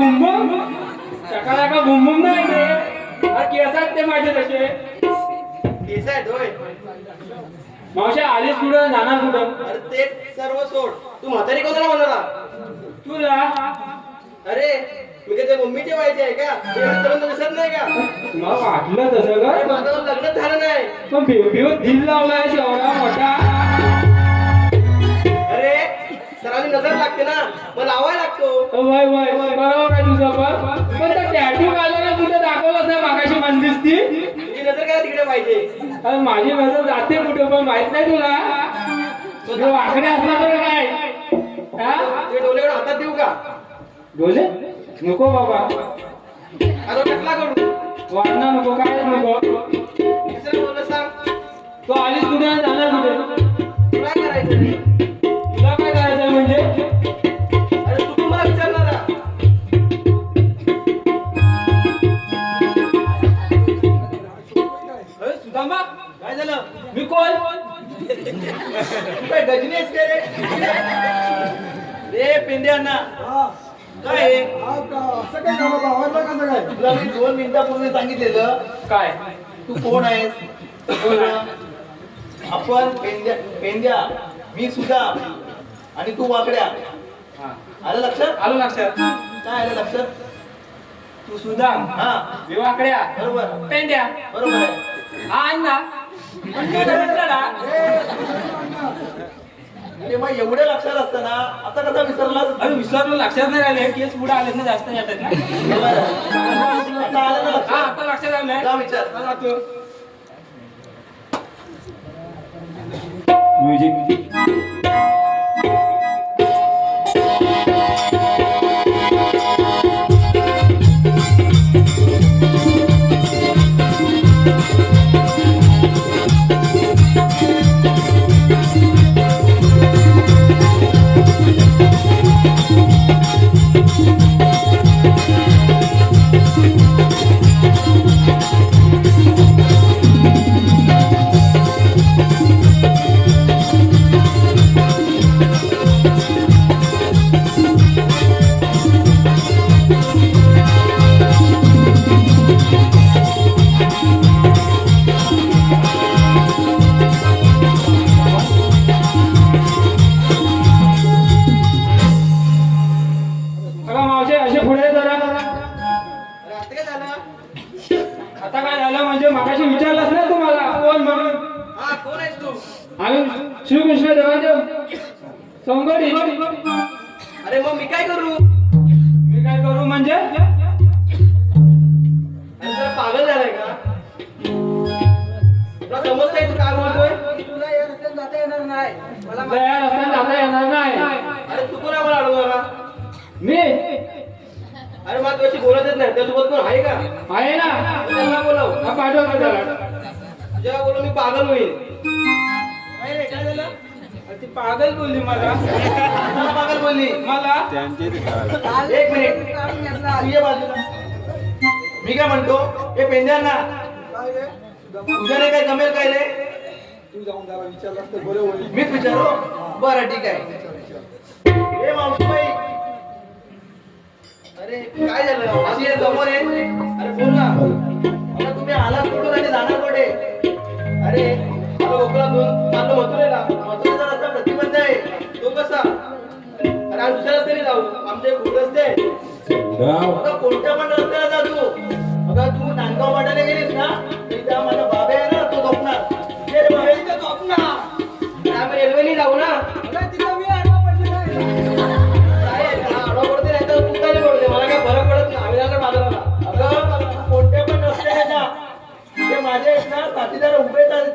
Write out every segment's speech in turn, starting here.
बुमबुम सकाळ का बुमबुम नाही ते केस आहेत ते माझे तसे केस आहेत होय. मावशी आलीस कुठं जाणार कुठं? अरे ते सर्व सोड. तू म्हातारी कोणाला म्हणाला? तुला अरे मी काय ते मम्मीचे व्हायचे आहे का? ते तरुण दिसत नाही का? मला वाटलं तसं अरे का? माझं लग्न झालं नाही. पण बेबीवर दिल लावलाय एवढा मोठा. अरे सरांनी नजर लागते ना, मग लावायला लागतो. वय वय वय बरोबर आहे तुझं पण त्या टॅटू घालायला कुठे दाखवलंच नाही मागाशी मन दिसती. तुझी नजर काय तिकडे पाहिजे? अरे माझी नजर जाते कुठे पण माहित नाही तुला. तुझे वाकडे असणार तर काय हा? तुझे डोळे हातात देऊ का? डोले नको बाबा आता टकला करू. वाटणार नको काय नको. कसं बोललं सांग. तू आलीस कुठे आणि जाणार कुठे? तुला काय करायचं? तुला काय करायचं म्हणजे? अरे तू मला विचारणारा. अरे सुदामा काय झालं? मी कोण? तू काय गजनी आहेस काय रे? पेंड्यांना काय आहे? असं काय झालं भावाला कसं काय? तुला मी 2 मिनिटापूर्वी सांगितलेलं काय तू कोण आहेस? आपण पेंड्या मी सुद्धा आणि तू वाकड्या. हा आलं लक्षात? आलो लक्षात. काय आलं लक्षात? तू सुद्धा हा विवाकड्या बरोबर पेंड्या बरोबर आहे. हा अण्णा पण काय म्हटलं ना? अरे मग एवढे लक्षात असताना आता कसा विसरलास? अरे विसरलो लक्षात नाही राहिले केस पुढे आले ना जास्त येतात ना. आता आलं ना हा लक्षात? आता लक्षात आलंय. जा विचार. हा, जातो. बघा मावशी असे पुढे जरा. अरे आता काय झालं? आता काय झालं म्हणजे मागाशी विचारलंच ना तुम्हाला कोण म्हणून. हा कोण आहेस तू? आम्ही श्रीकृष्ण देवाचे संगडी. अरे मग मी काय करू? मी काय करू म्हणजे? अरे जरा पागल झालाय का? तुला समजतंय तू काय बोलतोय? तुला या रस्त्यात जाता येणार नाही. मला तयार असताना जाता येणार नाही. अरे तू कोण आम्हाला अडवणारा? मी अरे मग तुझ्याशी बोलतच नाही. त्यासोबत कोण आहे का? आहे ना. त्यांना बोलव. हा पाठवतो त्याला. जेव्हा बोलू मी पागल होईल. काय रे काय झालं? अरे ती पागल बोलली मला. मला पागल बोलली. मला एक मिनिट तू ये बाजूला. मी काय म्हणतो हे पेंड्यांना काय रे? तुझ्याने काय जमेल काय रे? तू जाऊन जरा विचारलास तर बरं होईल. मीच विचारू. बरं ठीक आहे. हे मावशीबाई अरे काय झालं? अशी ये समोर ये. अरे बोल ना. आता तुम्ही आला कुठून आणि जाणार कुठे? अरे आलो कोकणातून चाललो मथुरेला. मथुरेचा रस्ता प्रतिबंध आहे. तो कसा? अरे आज दुसऱ्या रस्त्याने जाऊ. आमचे खूप रस्ते आहेत. अगं कोणत्या पण रस्त्याला जा तू. अगं तू नांदगाव वाटायला गेलीस ना तिथं माझा बाबा आहे ना तो झोपणार. ते रे बाबा इथं झोपणार. आम्ही रेल्वेने जाऊ ना. तिथं मी आडवा पडले नाही. काय आडवा पडते नाही तर कुठे पडते मला काय फरक पडत नाही. आम्ही जाणार बाजाराला. अगं कोणत्या पण रस्त्याने जा. ते माझे आहेत ना साथीदार उभे आहेत.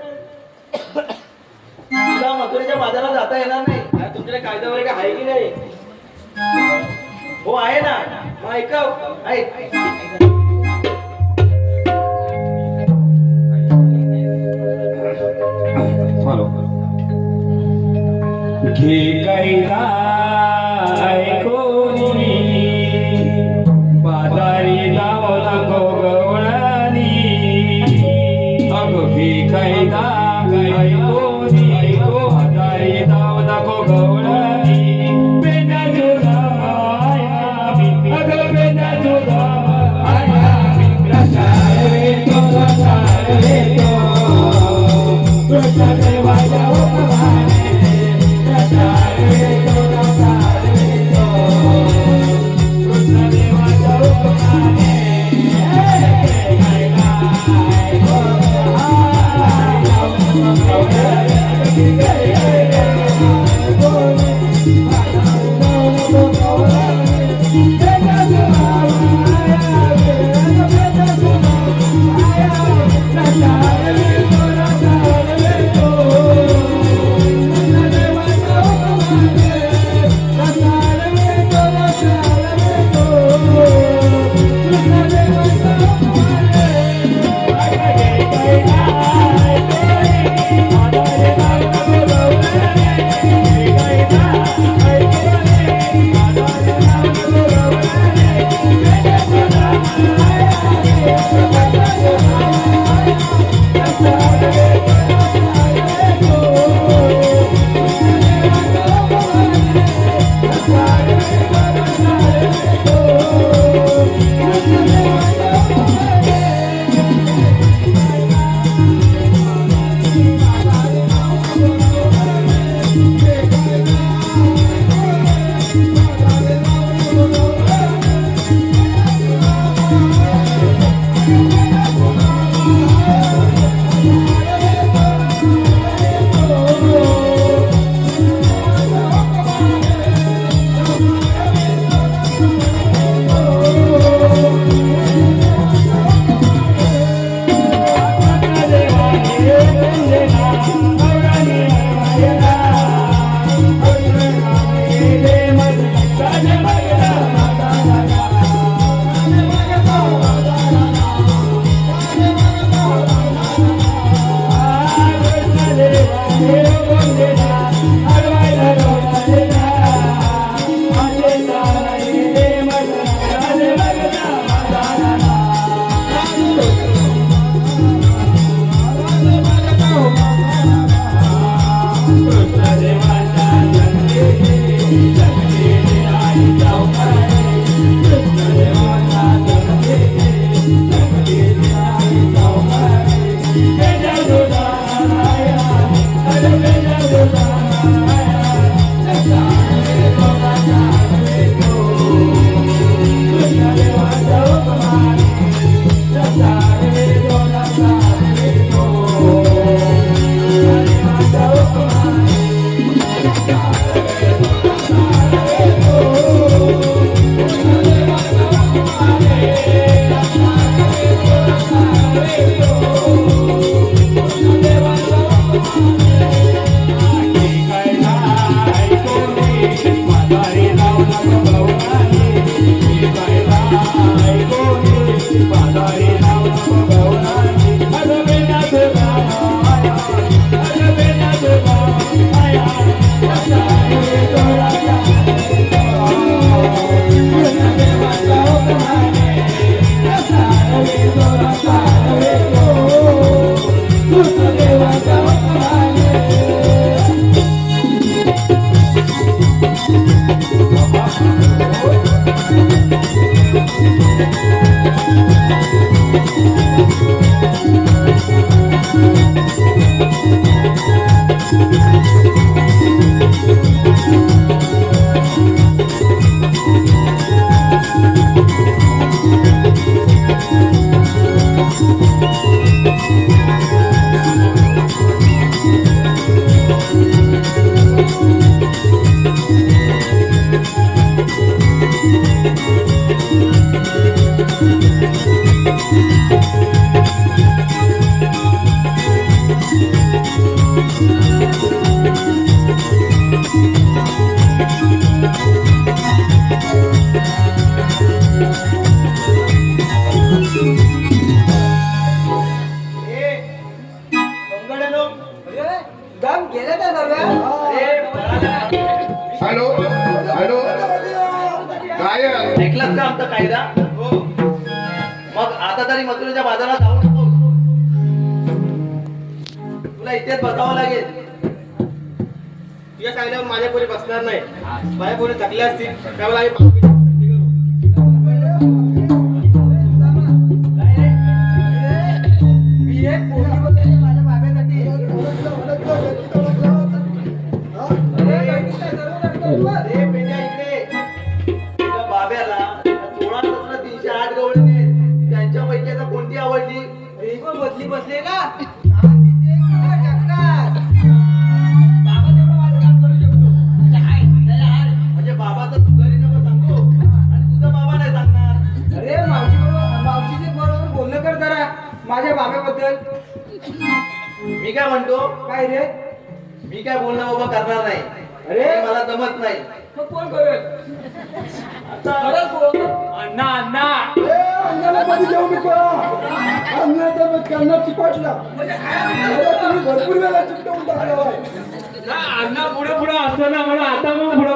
तुला मथुरेच्या बाजारात जाता येणार नाही. अरे तुमच्याकडे कायदा वगैरे काय आहे की नाही? हो आहे ना. मग ऐकव ऐक. घे कैला ऐकोनी बाजारी जाऊ नको गवळणी. अगं घे कैला ऐकोनी बाजारी जाऊ नको गवळणी. पेंड्या जुळाया अगं पेंड्या दम गेले त्या सर्व हॅलो हॅलो गायक ऐकलास का आमचा कायदा मग आता तरी मथुरेच्या बाजारात जाऊ नको तुला इथेच बसावं लागेल तुझ्या सांगण्यावर माझ्या पोरी बसणार नाही माझ्या पोरी थकल्या असतील त्यामुळे आम्ही पावकी करू. मी एक पोरगी बघितली माझ्या बाब्यासाठी अरे पेंड्या इकडे तुझ्या बाब्याला 16,308 गवळणी आहेत. त्यांच्यापैकी आता कोणती आवडली मी पण बदली बसले ना छान दिसते किंवा जगतात. बाबा तेवढं माझं काम करू शकतो म्हणजे बाबाचं तू घरी नको सांगू आणि तुझा बाबा नाही सांगणार अरे मावशीचे बरोबर बोलणं कर जरा माझ्या बाब्याबद्दल. मी काय म्हणतो काय रे मी काय बोलणं बाबा करणार नाही अरे. मला जमत नाही मग कोण करेल खरंच बोल. अण्णा अण्णा अन्नाला कधी जेवू नको अन्नाचा मग करणं चिपटला तुम्ही भरपूर वेळा चिपटवून टाकला अण्णा पुढे पुढे असतो ना म्हणून आता मग पुढे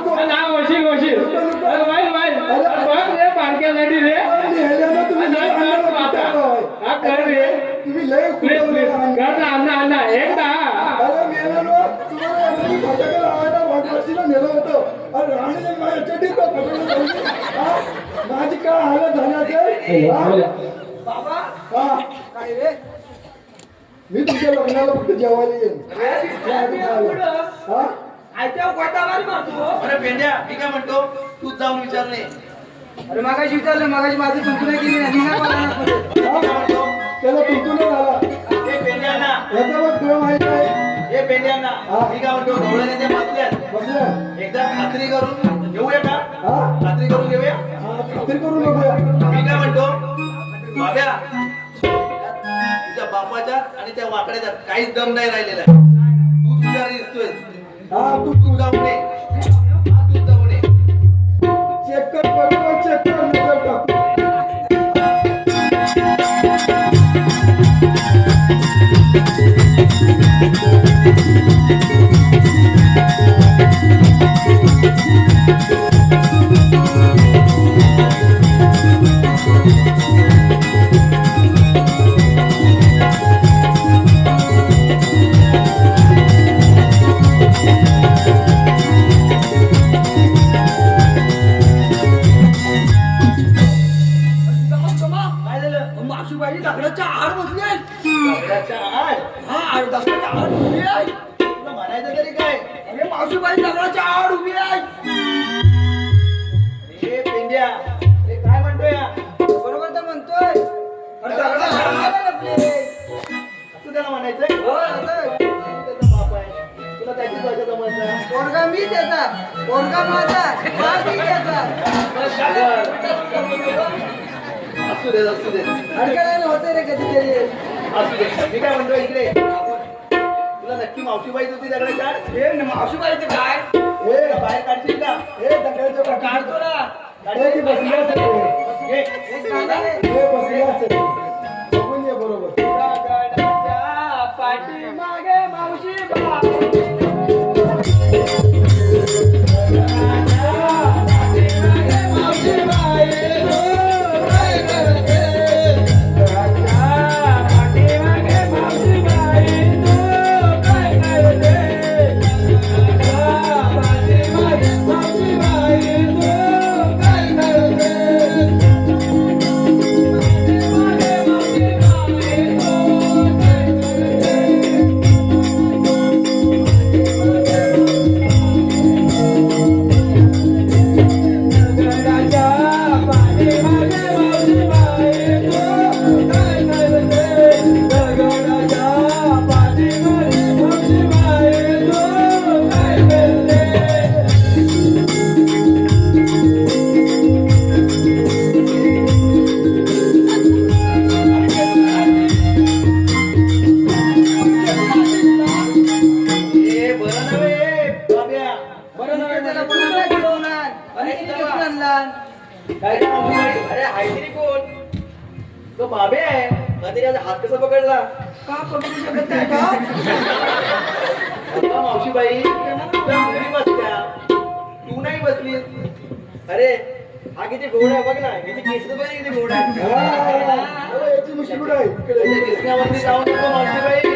पुढे ना वशील वशील वाईट वाईट रे बारक्यासाठी रे हा कर रे तुम्ही लय प्लीज प्लीज कर ना अण्णा अण्णा एकदा अरे मेला नो तुम्हाला आम्ही फटाके लावायला वाटपाशीला नेलं होतं अरे राणीने माझ्या चड्डीत फटाके लावली. माझी काय हालत झाली असेल बाबा हा काय रे मी तुमच्या लग्नाला फक्त जेवायला येईन हा आयत्या गोटावारी मारतो अरे पेंड्या मी काय म्हणतो तू जाऊन विचारणे अरे मागाशी विचारलं मागाशी माझी तुमची केली नाही मी काय म्हणतो त्याला तुमतून झाला हे पेंड्यांना याचा मग तुला माहिती आहे हे पेंड्यांना मी काय म्हणतो ढवळ्याने ते बसल्यात बसल्या एकदा खात्री करून घेऊया का हा खात्री करून घेऊया खात्री करू नको मी काय म्हणतो बाब्या तुझ्या बापाच्या आणि त्या वाकड्याच्या काहीच दम नाही राहिलेला तू तुझ्या दिसतोय हा तू तू जाऊन ये तू जाऊन ये चेक कर बरोबर चेक कर नजर टाक काय झालं मासुबाई दगडाच्या आड बसले दगडाच्या आड हा आड दगडाच्या आड उभी आहे तुला म्हणायचं तरी काय अरे मासुबाई दगडाच्या आड उभी आहे हे पेंड्या हे काय म्हणतोय या बरोबर तर म्हणतोय अरे दगडाच्या आड लपले असं त्याला म्हणायचंय हो असं त्याचा बाप आहे तुला त्याची भाषा जमत नाही पोरगा मी त्याचा पोरगा माझा हा मी त्याचा असू दे असू दे अडकडायला होते रे कधीतरी असू दे मी काय म्हणतो इकडे तुला नक्की मावशी बाई होती दगडाच्या आड हे मावशीबाईचं काय तुला बाहेर काढशील का हे दगडाच्या काढतो ना ती बसली असेल ये. बसली असेल बघून ये बरोबर दगडाच्या पाठीमागे मावशी बाई. ए, बरं नव्हे, बाब्या. बरं नव्हे, त्याला बोलवणार. अरे, काय रे मावशी बाई? अरे हाय तरी कोण? तो बाबे आहे. मग त्याचा हात कसा पकडला? का पकडू शकत नाही का आता मावशीबाई त्या मुली बसल्या, तू नाही बसली. अरे हा किती गोड आहे बघ ना, किती केस बघ ना, किती गोड आहे. याची मुश्किल आहे इकडे त्याच्या दिसण्यावरती जाऊ नको मावशीबाई.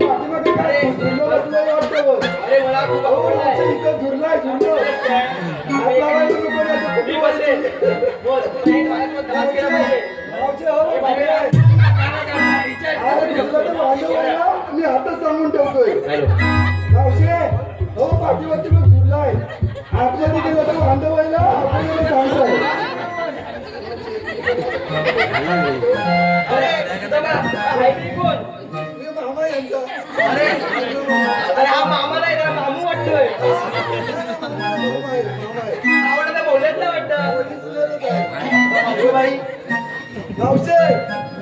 पाठीमागे काय झुरलं बसलंय वाटतं अरे मला खूप आवडलाय. इथं झुरलाय झुरलं हात लावायला नको नाही मी बसले. बोल, तू नाही माझ्यासोबत त्रास केला पाहिजे. मावशी, हो, ए, बाबे. अरे झुरलं तर वाजव व्हायला मी हातच सांगून ठेवतोय मावशी हो पाठीवरती मग झुरलाय आतमध्ये गेलं तर वांदं व्हायला आपल्याला सांगतोय अरे बघा, हा हाय तरी कोण? मी मामा यांचा अरे अरे हा मामा नाही, त्याला मामू वाटतोय. मामा आहे आवडतं बोलत नाही वाटतं. बाई मावशे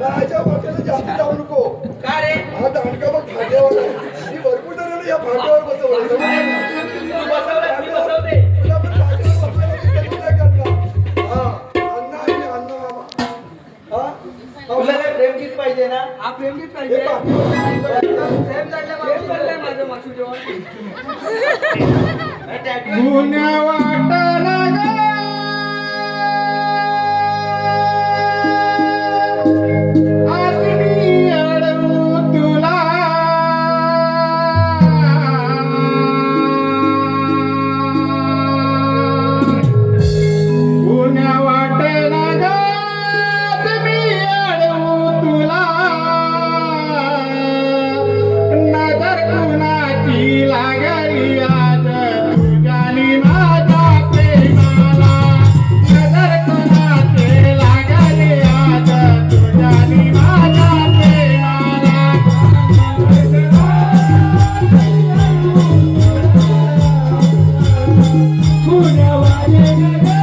माझ्या वाट्याला जास्त जाऊ नको का रे? हा दांडका बघ फाट्यावर आहे. मी भरपूर जणांना या फाट्यावर बसवलं तू बसवलं, मी बसवते. तुला पण फाट्यावर बसवायला मी कधी नाही करणार. हा अण्णा आणि अण्णा मामा हा तुला काय प्रेमचीच पाहिजे ना? हे टॅटू पुण्या वाटाला तुला पुण्या वाटेला मी अडवू तुला नजर कुणाची लागली आज तुझ्यानी माझ्या प्रेमाला नजर कुणाची लागली आज तुझ्यानी माझ्या प्रेमाला पुण्या वाटेला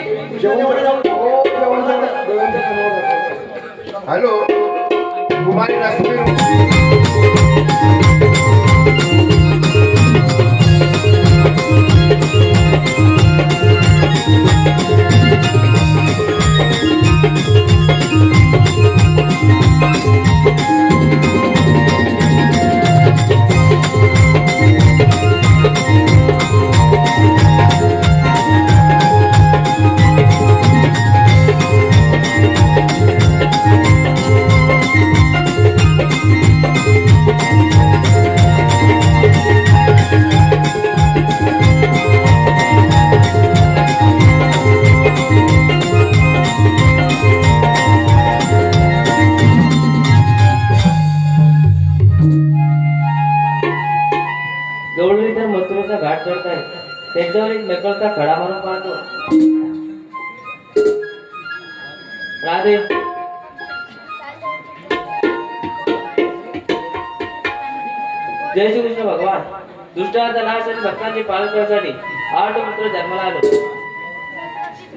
कृष्णाच्या पुढे जाऊन हो, देवांच्या कामावर जातो. हॅलो कुमारी रश्मी गवळणी तर मथुरेचा घाट चढताय त्याच्यावर एक मेकळता खडा मारून पाहतो. राधे जय श्री कृष्ण भगवान. दुष्टाचा नाश आणि भक्तांची पालन करण्यासाठी 8 पुत्र जन्माला आलो.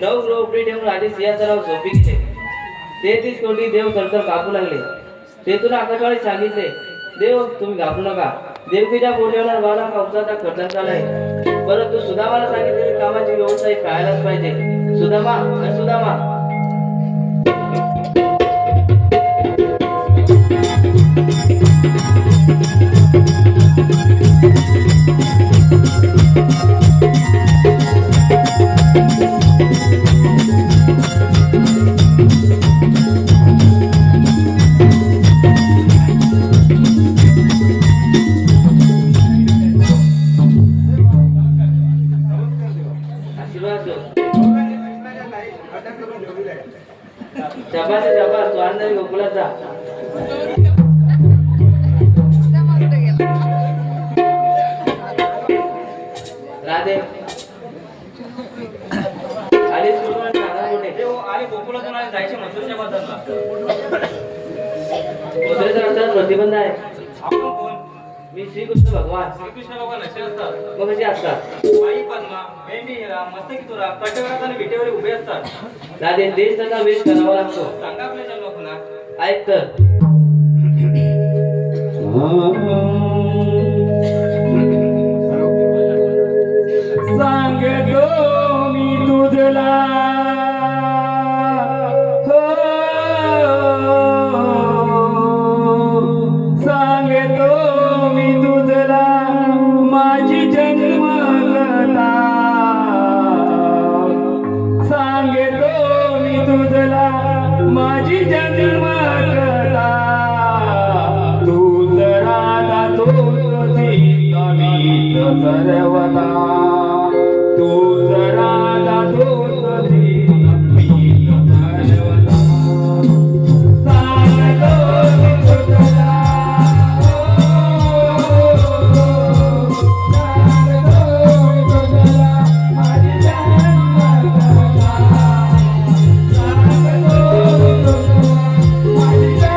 9 ग्रह उपरी ठेवून राजे सिंहासनावर झोपी गेले. 33 कोटी देव थरथर कापू लागले. तेथून आकाशवाणी सांगितले, देव तुम्ही घाबरू नका. देवकीच्या पोटावर बाळा कंसाचा खर्च चाललाय. परंतु सुदामाला सांगितलेली कामाची व्यवस्था ही कळायलाच पाहिजे. सुदामा आणि सुदामा आशीर्वाद दो. शाबास तू आनंदाने गोकुळात जा. राधे आली सुरुवात सांगा मोठे देव आणि गोकुळातून आणि जायचे मथुरेच्या बाजूला. मथुरेचा रस्त्यावर प्रतिबंध आहे. आपण कोण? मी श्रीकृष्ण भगवान. श्रीकृष्ण भगवान असे असतात. मग कसे असतात? आई पद्मा, मेंढी हिरा, मस्तकी तुरा, कटकरात आणि विटेवर उभे असतात. राधे देश त्याचा वेश करावा लागतो. सांगा आपल्या जन्म पुन्हा. ऐक तर सांगतो मी तुझला हो, सांगतो मी तुझला माझी जन्मकथा. सांगतो मी तुझला माझी जन्मकथा. तू राधा तुझी कमी सर्वता. तू राधा तुझी कमी सर्वता. सांगतो मी तुझला माझी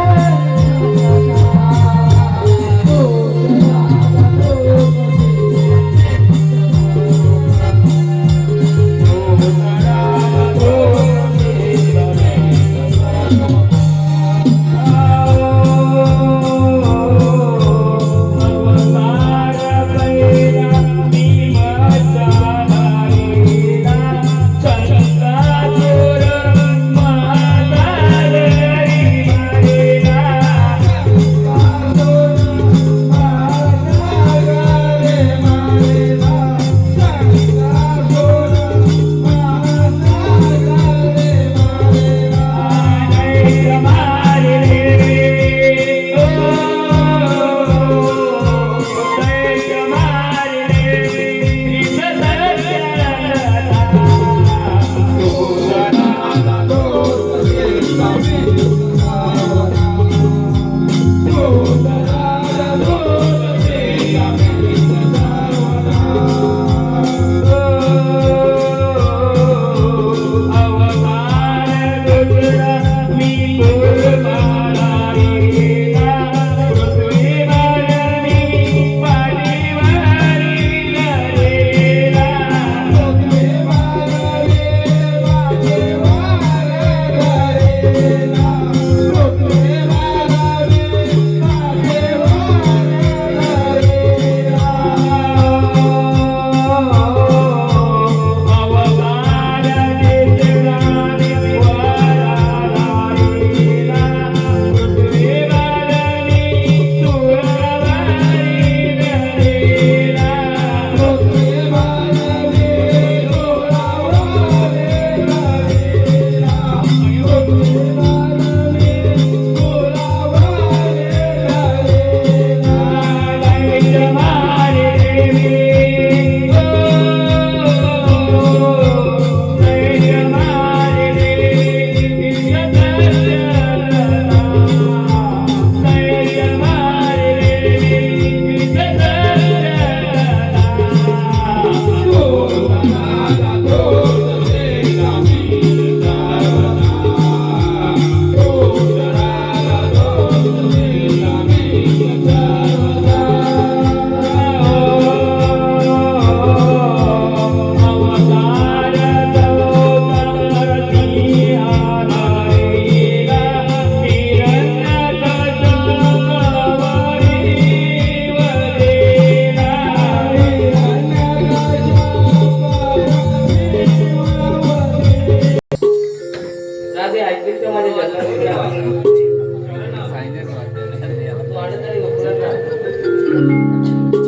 राधे ऐकलीस का माझ्या जन्माला तू आडत नाही गोकुळात राहा.